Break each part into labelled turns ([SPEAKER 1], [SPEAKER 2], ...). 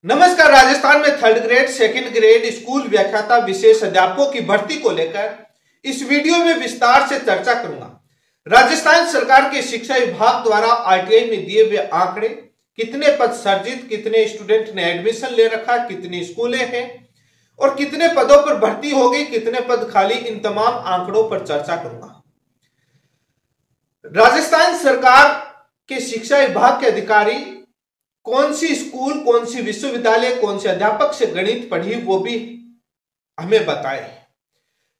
[SPEAKER 1] नमस्कार। राजस्थान में third grade, second grade school व्याख्याता विशेष अध्यापकों की भर्ती को लेकर इस वीडियो में विस्तार से चर्चा करूंगा। राजस्थान सरकार के शिक्षा विभाग द्वारा आरटीआई में दिए हुए आंकड़े, कितने पद सर्जित, कितने स्टूडेंट ने एडमिशन ले रखा, कितनी स्कूलें हैं और कितने पदों पर भर्ती हो गई, कितने पद खाली, इन तमाम आंकड़ों पर चर्चा करूंगा। राजस्थान सरकार के शिक्षा विभाग के अधिकारी कौन सी स्कूल, कौन सी विश्वविद्यालय, कौन से अध्यापक से गणित पढ़ी, वो भी हमें बताए।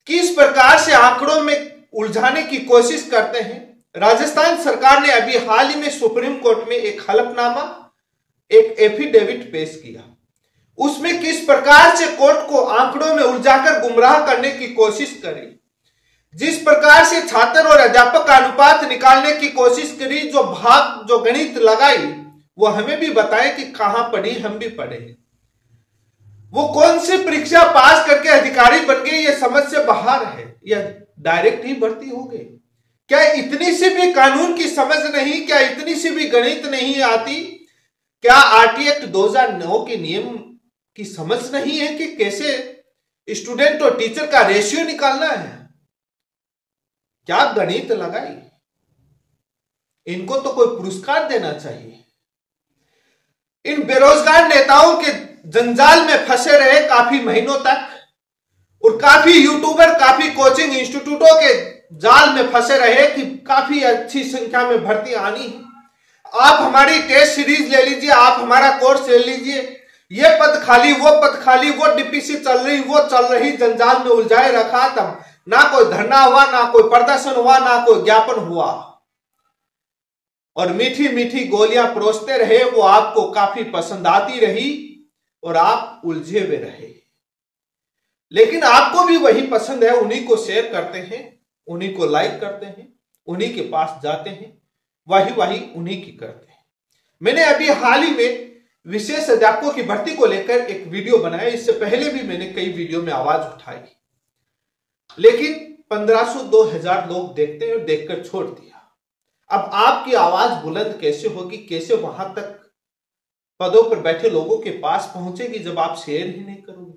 [SPEAKER 1] किस प्रकार से आंकड़ों में उलझाने की कोशिश करते हैं। राजस्थान सरकार ने अभी हाल ही में सुप्रीम कोर्ट में एक हलफनामा, एक एफिडेविट पेश किया। उसमें किस प्रकार से कोर्ट को आंकड़ों में उलझाकर गुमराह करने की कोशिश करी, जिस प्रकार से छात्र और अध्यापक का अनुपात निकालने की कोशिश करी, जो गणित लगाई, वो हमें भी बताए कि कहां पढ़ी, हम भी पढ़े। वो कौन सी परीक्षा पास करके अधिकारी बन गए, ये समझ से बाहर है, या डायरेक्ट ही भर्ती हो गए। क्या इतनी सी भी कानून की समझ नहीं, क्या इतनी सी भी गणित नहीं आती, क्या आरटीआई एक्ट 2009 के नियम की समझ नहीं है कि कैसे स्टूडेंट और टीचर का रेशियो निकालना है। क्या गणित लगाई, इनको तो कोई पुरस्कार देना चाहिए। इन बेरोजगार नेताओं के जंजाल में फंसे रहे काफी महीनों तक, और काफी यूट्यूबर, काफी कोचिंग इंस्टीट्यूटों के जाल में फंसे रहे कि काफी अच्छी संख्या में भर्ती आनी है। आप हमारी टेस्ट सीरीज ले लीजिए, आप हमारा कोर्स ले लीजिए, ये पद खाली, वो पद खाली, वो डीपीसी चल रही, वो चल रही, जंजाल में उलझाए रखा। तब ना कोई धरना हुआ, ना कोई प्रदर्शन हुआ, ना कोई ज्ञापन हुआ, और मीठी मीठी गोलियां परोसते रहे। वो आपको काफी पसंद आती रही और आप उलझे हुए रहे। लेकिन आपको भी वही पसंद है, उन्हीं को शेयर करते हैं, उन्हीं को लाइक करते हैं, उन्हीं के पास जाते हैं, वही उन्हीं की करते हैं। मैंने अभी हाल ही में विशेष अध्यापकों की भर्ती को लेकर एक वीडियो बनाया। इससे पहले भी मैंने कई वीडियो में आवाज उठाई, लेकिन 1500-2000 लोग देखते हैं और देखकर छोड़ दिया। अब आपकी आवाज बुलंद कैसे होगी, कैसे वहां तक पदों पर बैठे लोगों के पास पहुंचेगी, जब आप शेयर ही नहीं करोगे।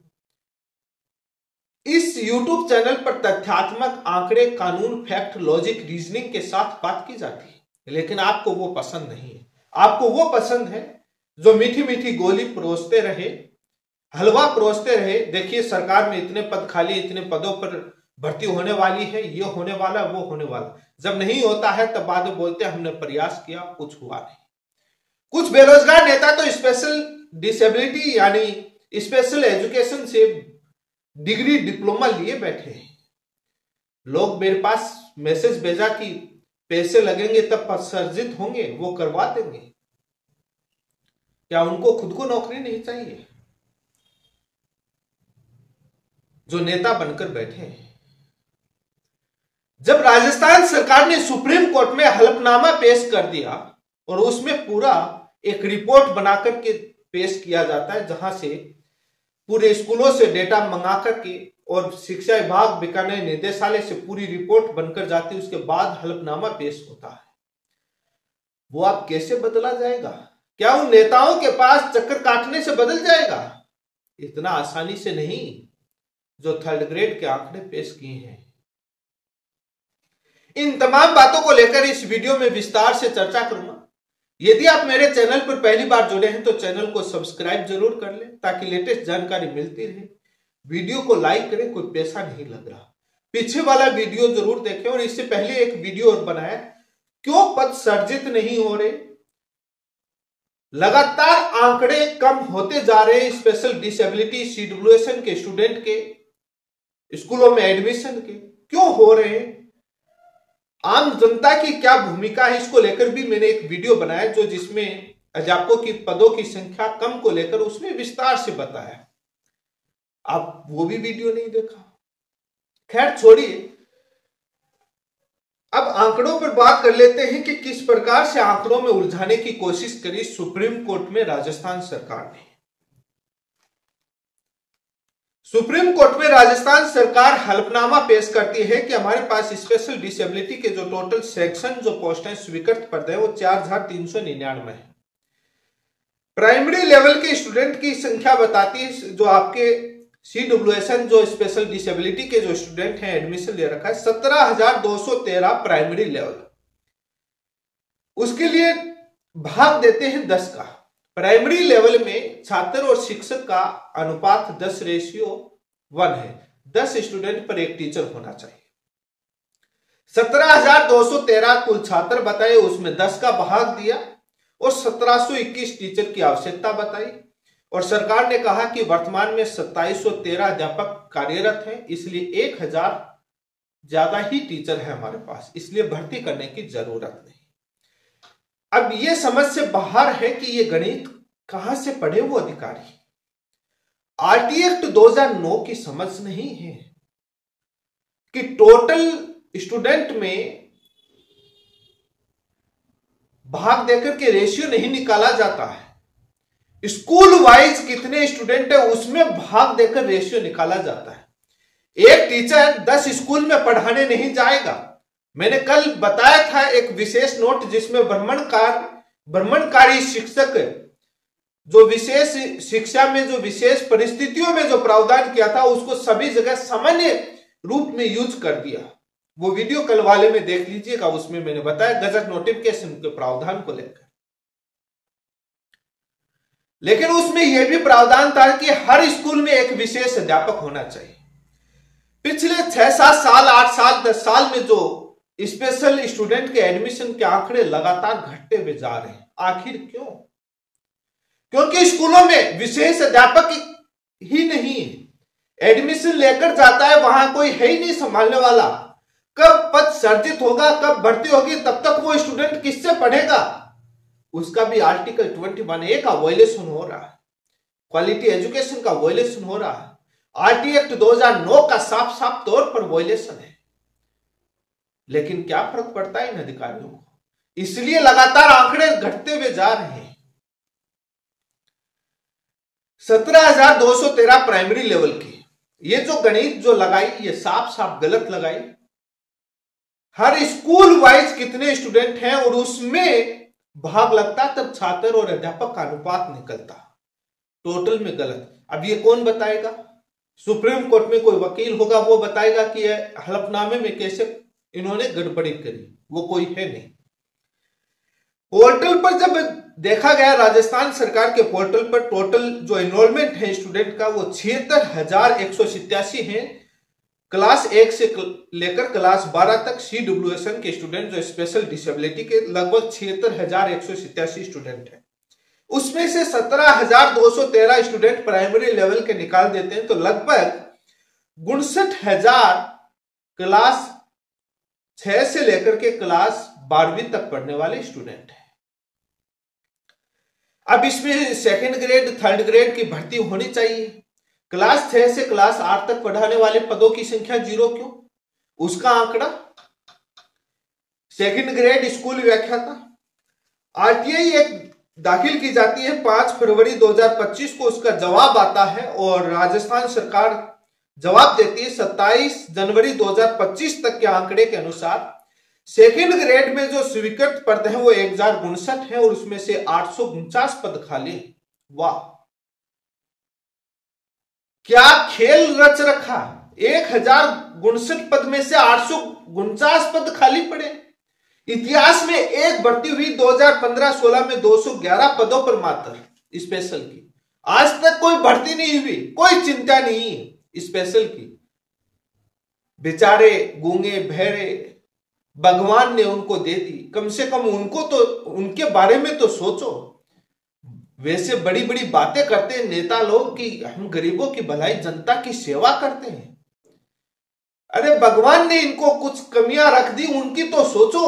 [SPEAKER 1] इस YouTube चैनल पर तथ्यात्मक आंकड़े, कानून, फैक्ट, लॉजिक, रीजनिंग के साथ बात की जाती है, लेकिन आपको वो पसंद नहीं है। आपको वो पसंद है जो मीठी मीठी गोली परोसते रहे, हलवा परोसते रहे। देखिए, सरकार में इतने पद खाली, इतने पदों पर भर्ती होने वाली है, ये होने वाला, वो होने वाला। जब नहीं होता है तब बाद में बोलते हैं हमने प्रयास किया, कुछ हुआ नहीं। कुछ बेरोजगार नेता तो स्पेशल डिसेबिलिटी यानी स्पेशल एजुकेशन से डिग्री, डिप्लोमा लिए बैठे हैं। लोग मेरे पास मैसेज भेजा कि पैसे लगेंगे तब पद सर्जित होंगे, वो करवा देंगे। क्या उनको खुद को नौकरी नहीं चाहिए जो नेता बनकर बैठे हैं? जब राजस्थान सरकार ने सुप्रीम कोर्ट में हलफनामा पेश कर दिया और उसमें पूरा एक रिपोर्ट बनाकर के पेश किया जाता है, जहां से पूरे स्कूलों से डेटा मंगा करके और शिक्षा विभाग, बीकानेर निदेशालय से पूरी रिपोर्ट बनकर जाती है, उसके बाद हलफनामा पेश होता है। वो अब कैसे बदला जाएगा? क्या उन नेताओं के पास चक्कर काटने से बदल जाएगा? इतना आसानी से नहीं, जो थर्ड ग्रेड के आंकड़े पेश किए हैं। इन तमाम बातों को लेकर इस वीडियो में विस्तार से चर्चा करूंगा। यदि आप मेरे चैनल पर पहली बार जुड़े हैं तो चैनल को सब्सक्राइब जरूर कर लें, ताकि लेटेस्ट जानकारी मिलती रहे। वीडियो को लाइक करें, कोई पैसा नहीं लग रहा। पीछे वाला वीडियो जरूर देखें, और इससे पहले एक वीडियो और बनाया, क्यों पद सर्जित नहीं हो रहे, लगातार आंकड़े कम होते जा रहे हैं। स्पेशल डिसेबिलिटी, सीडब्ल्यूएसएन के स्टूडेंट के स्कूलों में एडमिशन के क्यों हो रहे हैं, आम जनता की क्या भूमिका है, इसको लेकर भी मैंने एक वीडियो बनाया, जो जिसमें अध्यापकों की पदों की संख्या कम को लेकर उसमें विस्तार से बताया। आप वो भी वीडियो नहीं देखा। खैर छोड़िए, अब आंकड़ों पर बात कर लेते हैं कि किस प्रकार से आंकड़ों में उलझाने की कोशिश करी सुप्रीम कोर्ट में राजस्थान सरकार ने। सुप्रीम कोर्ट में राजस्थान सरकार हलफनामा पेश करती है कि हमारे पास स्पेशल डिसेबिलिटी के जो टोटल सेक्शन, जो पोस्टें स्वीकृत पद है, वो 4399 है। प्राइमरी लेवल के स्टूडेंट की संख्या बताती है, जो आपके CWSN जो स्पेशल डिसेबिलिटी के जो स्टूडेंट हैं एडमिशन ले रखा है 17,213 प्राइमरी लेवल। उसके लिए भाग देते हैं 10 का। प्राइमरी लेवल में छात्र और शिक्षक का अनुपात 10:1 है, 10 स्टूडेंट पर एक टीचर होना चाहिए। 17,213 कुल छात्र बताए, उसमें 10 का भाग दिया और 1721 टीचर की आवश्यकता बताई। और सरकार ने कहा कि वर्तमान में 2713 अध्यापक कार्यरत हैं, इसलिए 1000 ज्यादा ही टीचर है हमारे पास, इसलिए भर्ती करने की जरूरत नहीं। अब ये समझ से बाहर है कि ये गणित कहां से पढ़े वो अधिकारी। आरटी एक्ट 2009 की समझ नहीं है कि टोटल स्टूडेंट में भाग देकर के रेशियो नहीं निकाला जाता है। स्कूल वाइज कितने स्टूडेंट है उसमें भाग देकर रेशियो निकाला जाता है। एक टीचर 10 स्कूल में पढ़ाने नहीं जाएगा। मैंने कल बताया था एक विशेष नोट जिसमें भ्रमणकारी शिक्षक जो विशेष शिक्षा में जो विशेष परिस्थितियों में जो प्रावधान किया था उसको सभी जगह सामान्य रूप में यूज कर दिया। वो वीडियो कल वाले में देख लीजिएगा, उसमें मैंने बताया गजट नोटिफिकेशन के प्रावधान को लेकर। लेकिन उसमें यह भी प्रावधान था कि हर स्कूल में एक विशेष अध्यापक होना चाहिए। पिछले 6-7 साल 8 साल 10 साल में जो स्पेशल स्टूडेंट के एडमिशन के आंकड़े लगातार घटते हुए जा रहे हैं, आखिर क्यों? क्योंकि स्कूलों में विशेष अध्यापक ही नहीं है। एडमिशन लेकर जाता है, वहां कोई है ही नहीं संभालने वाला। कब पद सर्जित होगा, कब भर्ती होगी, तब तक वो स्टूडेंट किससे पढ़ेगा? उसका भी आर्टिकल 21A का वायलेशन हो रहा है, क्वालिटी एजुकेशन का वायलेशन हो रहा है, आरटी एक्ट 2009 का साफ साफ तौर पर वायलेशन है। लेकिन क्या फर्क पड़ता है इन अधिकारियों को? इसलिए लगातार आंकड़े घटते हुए जा रहे हैं। 17,213 प्राइमरी लेवल की ये जो गणित जो लगाई ये साफ साफ गलत लगाई। हर स्कूल वाइज कितने स्टूडेंट हैं और उसमें भाग लगता तब छात्र और अध्यापक का अनुपात निकलता, टोटल में गलत। अब ये कौन बताएगा? सुप्रीम कोर्ट में कोई वकील होगा, वो बताएगा कि हलफनामे में कैसे इन्होंने गड़बड़ी करी, वो कोई है नहीं। पोर्टल पर जब देखा गया, राजस्थान सरकार के पोर्टल पर टोटल जो एनरोलमेंट है स्टूडेंट का वो 76,187 है। क्लास 1 से लेकर क्लास 12 तक CWSN के स्टूडेंट जो स्पेशल डिसेबिलिटी के लगभग 76,187 स्टूडेंट हैं। उसमें से 17,213 स्टूडेंट प्राइमरी लेवल के निकाल देते हैं, तो लगभग 59,000 क्लास 6 से लेकर के क्लास 12वीं तक पढ़ने वाले स्टूडेंट हैं। अब इसमें सेकंड ग्रेड थर्ड ग्रेड की भर्ती होनी चाहिए। क्लास 6 से क्लास 8 तक पढ़ाने वाले पदों की संख्या 0 क्यों? उसका आंकड़ा सेकंड ग्रेड स्कूल व्याख्याता आरटीआई एक दाखिल की जाती है 5 फरवरी 2025 को, उसका जवाब आता है और राजस्थान सरकार जवाब देती है 27 जनवरी 2025 तक के आंकड़े के अनुसार सेकंड ग्रेड में जो स्वीकृत पद है वो 1059 है और उसमें से 849 पद खाली। वाह, क्या खेल रच रखा! 1059 पद में से 849 पद खाली पड़े। इतिहास में एक भर्ती हुई 2015-16 में 211 पदों पर मात्र स्पेशल की। आज तक कोई भर्ती नहीं हुई, कोई चिंता नहीं है स्पेशल की। बेचारे गूंगे बहरे भगवान ने उनको दे दी, कम से कम उनको तो उनके बारे में तो सोचो। वैसे बड़ी बड़ी बातें करते हैं नेता लोग कि हम गरीबों की भलाई जनता की सेवा करते हैं। अरे भगवान ने इनको कुछ कमियां रख दी, उनकी तो सोचो।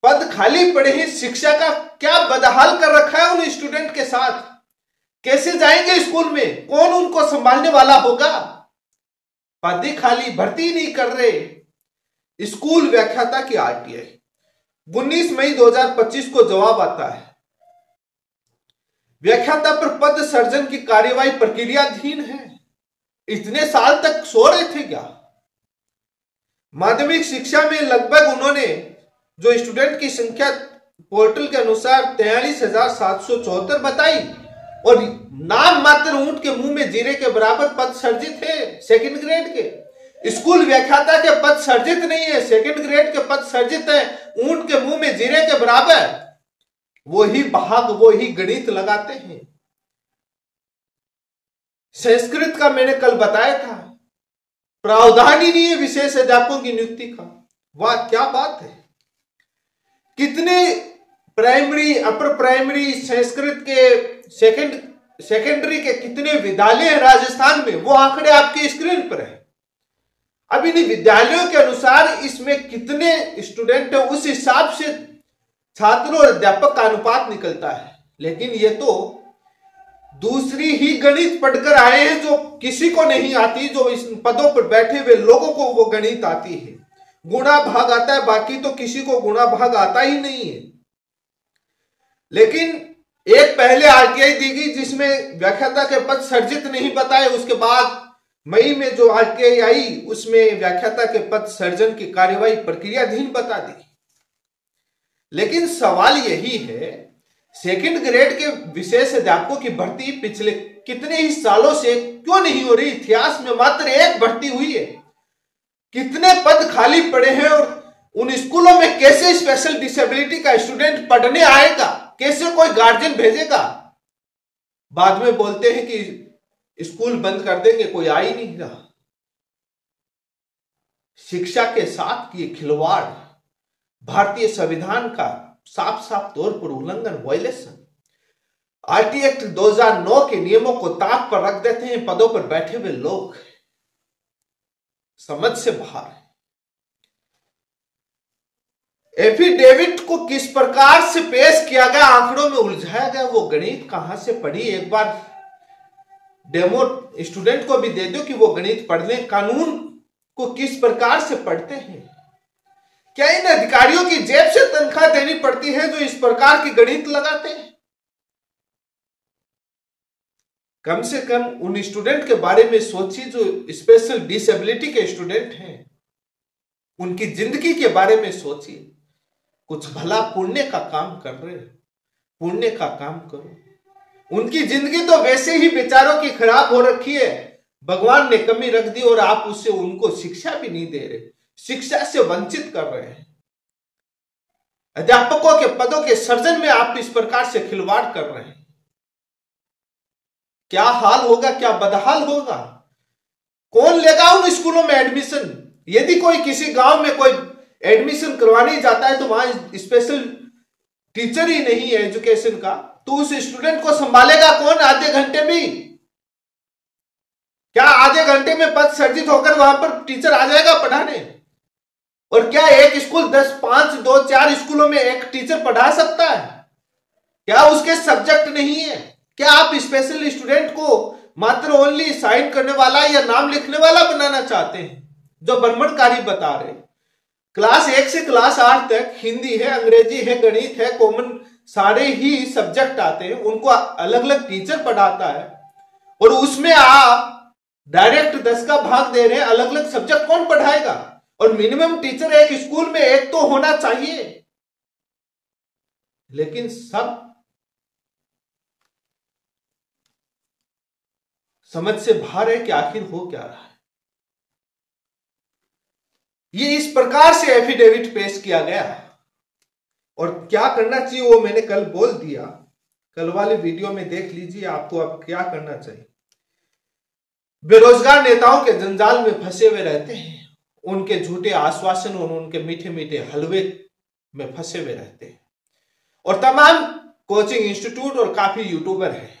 [SPEAKER 1] पद खाली पड़े हैं, शिक्षा का क्या बदहाल कर रखा है उन स्टूडेंट के साथ। कैसे जाएंगे स्कूल में? कौन उनको संभालने वाला होगा? पद ही खाली, भर्ती नहीं कर रहे। स्कूल व्याख्याता की आरटीआई 19 मई 2025 को जवाब आता है। व्याख्याता पर पद सर्जन की कार्यवाही प्रक्रियाधीन है। इतने साल तक सो रहे थे क्या? माध्यमिक शिक्षा में लगभग उन्होंने जो स्टूडेंट की संख्या पोर्टल के अनुसार 43,774 बताई और नाम मात्र ऊंट के मुंह में जीरे के बराबर पद सर्जित है सेकंड ग्रेड के। स्कूल व्याख्याता के पद सर्जित नहीं है, सेकंड ग्रेड के पद सर्जित है ऊंट के मुंह में जीरे के बराबर। वही भाग वही गणित लगाते हैं। संस्कृत का मैंने कल बताया था, प्रावधान ही नहीं है विशेष अध्यापकों की नियुक्ति का। वाह क्या बात है। कितने प्राइमरी अपर प्राइमरी संस्कृत के सेकेंडरी के कितने विद्यालय हैं राजस्थान में, वो आंकड़े आपके स्क्रीन पर है। अब इन विद्यालयों के अनुसार इसमें कितने स्टूडेंट है उस हिसाब से छात्रों और अध्यापक का अनुपात निकलता है। लेकिन ये तो दूसरी ही गणित पढ़कर आए हैं जो किसी को नहीं आती, जो इस पदों पर बैठे हुए लोगों को वो गणित आती है। गुणा भाग आता है, बाकी तो किसी को गुणा भाग आता ही नहीं है। लेकिन एक पहले आरटीआई दी गई जिसमें व्याख्याता के पद सर्जित नहीं बताए, उसके बाद मई में जो आरटीआई आई उसमें व्याख्याता के पद सर्जन की कार्यवाही प्रक्रियाधीन बता दी। लेकिन सवाल यही है, सेकंड ग्रेड के विशेष अध्यापकों की भर्ती पिछले कितने ही सालों से क्यों नहीं हो रही? इतिहास में मात्र एक भर्ती हुई है। कितने पद खाली पड़े हैं और उन स्कूलों में कैसे स्पेशल डिसेबिलिटी का स्टूडेंट पढ़ने आएगा? कैसे कोई गार्जियन भेजेगा? बाद में बोलते हैं कि स्कूल बंद कर देंगे, कोई आ ही नहीं रहा। शिक्षा के साथ ये खिलवाड़ भारतीय संविधान का साफ साफ तौर पर उल्लंघन, वायलेशन। आरटी एक्ट 2009 के नियमों को ताक पर रख देते हैं पदों पर बैठे हुए लोग, समझ से बाहर है। एफिडेविट को किस प्रकार से पेश किया गया, आंकड़ों में उलझाया गया, वो गणित कहां से पढ़ी? एक बार डेमो स्टूडेंट को भी दे दो कि वो गणित पढ़ ले। कानून को किस प्रकार से पढ़ते हैं? क्या इन अधिकारियों की जेब से तनख्वाह देनी पड़ती है जो इस प्रकार की गणित लगाते हैं? कम से कम उन स्टूडेंट के बारे में सोचिए जो स्पेशल डिसेबिलिटी के स्टूडेंट हैं, उनकी जिंदगी के बारे में सोचिए। कुछ भला पुण्य का काम कर रहे हैं, पुण्य का काम करो। उनकी जिंदगी तो वैसे ही बेचारों की खराब हो रखी है, भगवान ने कमी रख दी और आप उससे उनको शिक्षा भी नहीं दे रहे, शिक्षा से वंचित कर रहे हैं। अध्यापकों के पदों के सर्जन में आप इस प्रकार से खिलवाड़ कर रहे हैं। क्या हाल होगा, क्या बदहाल होगा? कौन लेगा उन स्कूलों में एडमिशन? यदि कोई किसी गांव में कोई एडमिशन करवाने जाता है तो वहां स्पेशल टीचर ही नहीं है एजुकेशन का, तो उस स्टूडेंट को संभालेगा कौन आधे घंटे में? क्या आधे घंटे में पद सर्जित होकर वहां पर टीचर आ जाएगा पढ़ाने? और क्या एक स्कूल 10, 5, 2, 4 स्कूलों में एक टीचर पढ़ा सकता है? क्या उसके सब्जेक्ट नहीं है? क्या आप स्पेशल स्टूडेंट को मात्र ओनली साइन करने वाला या नाम लिखने वाला बनाना चाहते हैं, जो ब्रह्मणकारी बता रहे? क्लास 1 से क्लास 8 तक हिंदी है, अंग्रेजी है, गणित है, कॉमन सारे ही सब्जेक्ट आते हैं, उनको अलग अलग टीचर पढ़ाता है और उसमें आप डायरेक्ट 10 का भाग दे रहे हैं। अलग अलग सब्जेक्ट कौन पढ़ाएगा? और मिनिमम टीचर एक स्कूल में एक तो होना चाहिए। लेकिन सब समझ से बाहर है कि आखिर हो क्या रहा है। ये इस प्रकार से एफिडेविट पेश किया गया और क्या करना चाहिए वो मैंने कल बोल दिया। कल वाले वीडियो में देख लीजिए आपको अब क्या करना चाहिए। बेरोजगार नेताओं के जंजाल में फंसे हुए रहते हैं, उनके झूठे आश्वासन और उनके मीठे मीठे हलवे में फंसे हुए रहते हैं। और तमाम कोचिंग इंस्टीट्यूट और काफी यूट्यूबर हैं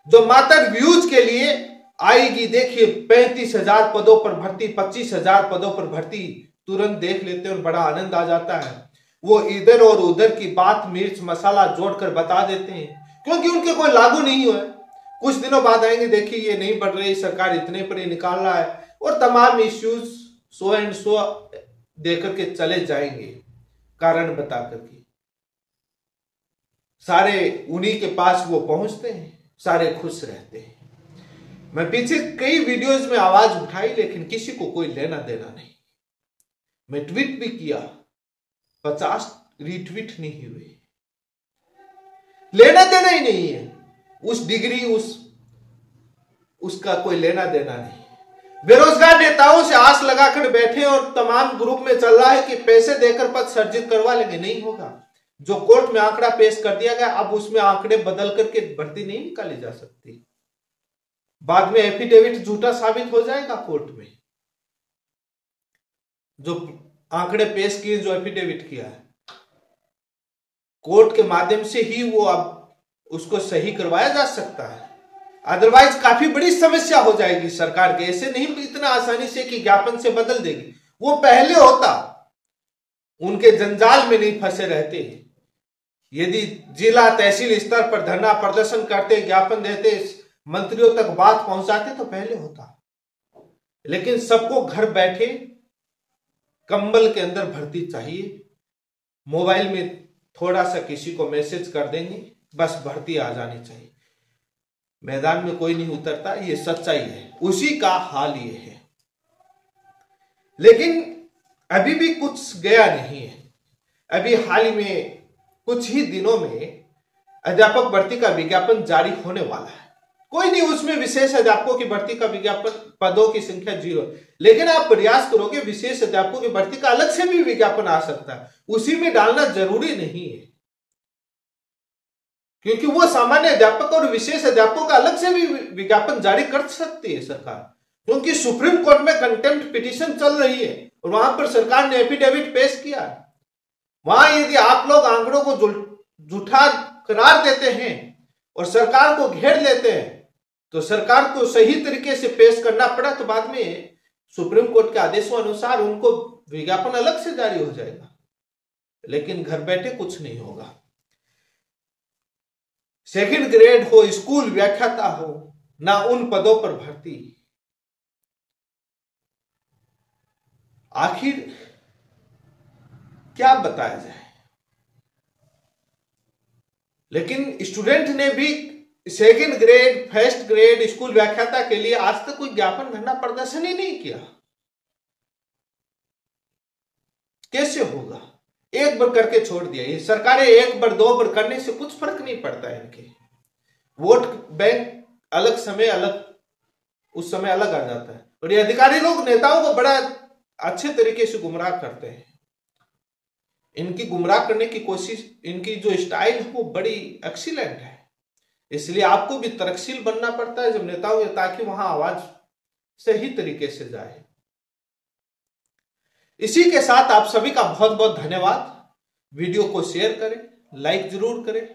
[SPEAKER 1] जो मात्र व्यूज के लिए आएगी, देखिए 35,000 पदों पर भर्ती, 25,000 पदों पर भर्ती, तुरंत देख लेते हैं और बड़ा आनंद आ जाता है। वो इधर और उधर की बात मिर्च मसाला जोड़कर बता देते हैं क्योंकि उनके कोई लागू नहीं हुआ है। कुछ दिनों बाद आएंगे, देखिए ये नहीं बढ़ रही, सरकार इतने पर ही निकाल रहा है और तमाम इश्यूज सो एंड सो देकर के चले जाएंगे कारण बता करके। सारे उन्हीं के पास वो पहुंचते हैं, सारे खुश रहते हैं। मैं पीछे कई वीडियोस में आवाज उठाई लेकिन किसी को कोई लेना देना नहीं। मैं ट्वीट भी किया, 50 रिट्वीट नहीं हुई। लेना देना ही नहीं है उस डिग्री, उसका कोई लेना देना नहीं। बेरोजगार नेताओं से आस लगाकर बैठे और तमाम ग्रुप में चल रहा है कि पैसे देकर पद सर्जित करवा लेंगे, नहीं होगा। जो कोर्ट में आंकड़ा पेश कर दिया गया, अब उसमें आंकड़े बदल करके भर्ती नहीं निकाली जा सकती। बाद में एफिडेविट झूठा साबित हो जाएगा कोर्ट में। जो आंकड़े पेश किए, जो एफिडेविट किया है, कोर्ट के माध्यम से ही वो अब उसको सही करवाया जा सकता है। अदरवाइज काफी बड़ी समस्या हो जाएगी सरकार के। ऐसे नहीं इतना आसानी से कि ज्ञापन से बदल देगी। वो पहले होता, उनके जंजाल में नहीं फंसे रहते। यदि जिला तहसील स्तर पर धरना प्रदर्शन करते, ज्ञापन देते, मंत्रियों तक बात पहुंचाते तो पहले होता। लेकिन सबको घर बैठे कंबल के अंदर भर्ती चाहिए। मोबाइल में थोड़ा सा किसी को मैसेज कर देंगे, बस भर्ती आ जानी चाहिए। मैदान में कोई नहीं उतरता, ये सच्चाई है। उसी का हाल ये है। लेकिन अभी भी कुछ गया नहीं है। अभी हाल ही में कुछ ही दिनों में अध्यापक भर्ती का विज्ञापन जारी होने वाला है। कोई नहीं उसमें विशेष अध्यापकों की भर्ती का विज्ञापन, पदों की संख्या 0, लेकिन आप प्रयास करोगे विशेष अध्यापकों की भर्ती का अलग से भी विज्ञापन आ सकता है। उसी में डालना जरूरी नहीं है, क्योंकि वो सामान्य अध्यापक और विशेष अध्यापकों का अलग से भी विज्ञापन जारी कर सकती है सरकार। क्योंकि सुप्रीम कोर्ट में कंटेम्प्ट पिटीशन चल रही है और वहां पर सरकार ने एफिडेविट पेश किया है। वहां यदि आप लोग आंकड़ों को झूठा करार देते हैं और सरकार को घेर लेते हैं, तो सरकार को सही तरीके से पेश करना पड़ा, तो बाद में सुप्रीम कोर्ट के आदेशों अनुसार उनको विज्ञापन अलग से जारी हो जाएगा। लेकिन घर बैठे कुछ नहीं होगा। सेकंड ग्रेड हो, स्कूल व्याख्याता हो, ना उन पदों पर भर्ती। आखिर क्या बताया जाए। लेकिन स्टूडेंट ने भी second grade, first grade school व्याख्याता के लिए आज तक कोई ज्ञापन धरना प्रदर्शन ही नहीं किया। कैसे होगा? एक बार करके छोड़ दिया। ये सरकारें एक बार 2 बार करने से कुछ फर्क नहीं पड़ता है इनके। वोट बैंक अलग समय अलग, उस समय अलग आ जाता है। और ये अधिकारी लोग नेताओं को बड़ा अच्छे तरीके से गुमराह करते हैं। इनकी गुमराह करने की कोशिश, इनकी जो स्टाइल है वो बड़ी एक्सीलेंट है। इसलिए आपको भी तरकशील बनना पड़ता है जब नेताओं के, ताकि वहां आवाज सही तरीके से जाए। इसी के साथ आप सभी का बहुत बहुत धन्यवाद। वीडियो को शेयर करें, लाइक जरूर करें।